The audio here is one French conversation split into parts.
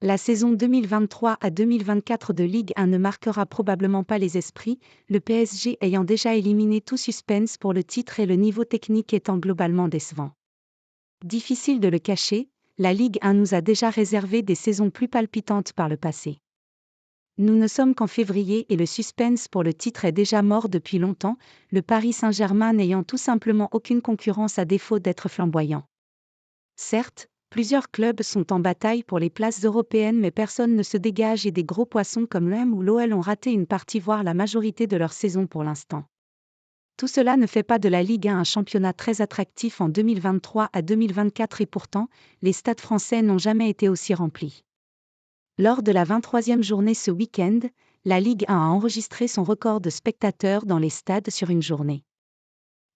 La saison 2023 à 2024 de Ligue 1 ne marquera probablement pas les esprits, le PSG ayant déjà éliminé tout suspense pour le titre et le niveau technique étant globalement décevant. Difficile de le cacher, la Ligue 1 nous a déjà réservé des saisons plus palpitantes par le passé. Nous ne sommes qu'en février et le suspense pour le titre est déjà mort depuis longtemps, le Paris Saint-Germain n'ayant tout simplement aucune concurrence à défaut d'être flamboyant. Certes, plusieurs clubs sont en bataille pour les places européennes mais personne ne se dégage et des gros poissons comme l'OM ou l'OL ont raté une partie voire la majorité de leur saison pour l'instant. Tout cela ne fait pas de la Ligue 1 un championnat très attractif en 2023 à 2024 et pourtant, les stades français n'ont jamais été aussi remplis. Lors de la 23e journée ce week-end, la Ligue 1 a enregistré son record de spectateurs dans les stades sur une journée.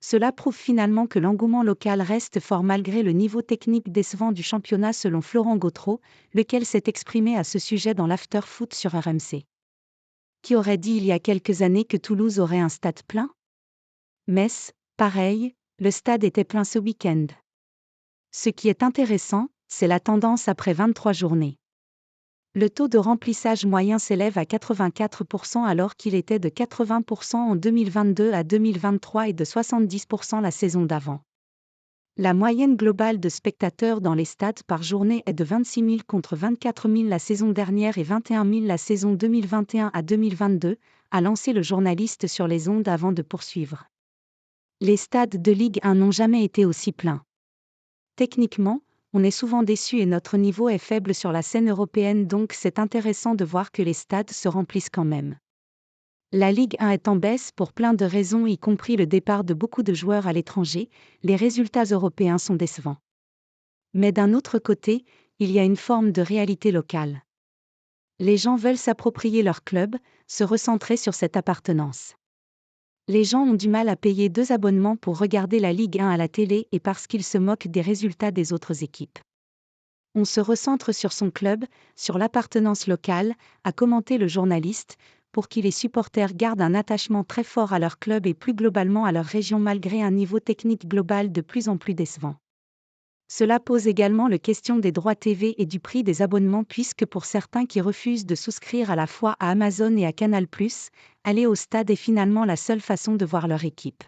Cela prouve finalement que l'engouement local reste fort malgré le niveau technique décevant du championnat selon Florent Gautreau, lequel s'est exprimé à ce sujet dans l'After-Foot sur RMC. Qui aurait dit il y a quelques années que Toulouse aurait un stade plein ? Metz, pareil, le stade était plein ce week-end. Ce qui est intéressant, c'est la tendance après 23 journées. Le taux de remplissage moyen s'élève à 84% alors qu'il était de 80% en 2022 à 2023 et de 70% la saison d'avant. La moyenne globale de spectateurs dans les stades par journée est de 26 000 contre 24 000 la saison dernière et 21 000 la saison 2021 à 2022, a lancé le journaliste sur les ondes avant de poursuivre. Les stades de Ligue 1 n'ont jamais été aussi pleins. Techniquement, on est souvent déçu et notre niveau est faible sur la scène européenne donc c'est intéressant de voir que les stades se remplissent quand même. La Ligue 1 est en baisse pour plein de raisons y compris le départ de beaucoup de joueurs à l'étranger, les résultats européens sont décevants. Mais d'un autre côté, il y a une forme de réalité locale. Les gens veulent s'approprier leur club, se recentrer sur cette appartenance. Les gens ont du mal à payer 2 abonnements pour regarder la Ligue 1 à la télé et parce qu'ils se moquent des résultats des autres équipes. On se recentre sur son club, sur l'appartenance locale, a commenté le journaliste, pour qui les supporters gardent un attachement très fort à leur club et plus globalement à leur région malgré un niveau technique global de plus en plus décevant. Cela pose également la question des droits TV et du prix des abonnements puisque pour certains qui refusent de souscrire à la fois à Amazon et à Canal+, aller au stade est finalement la seule façon de voir leur équipe.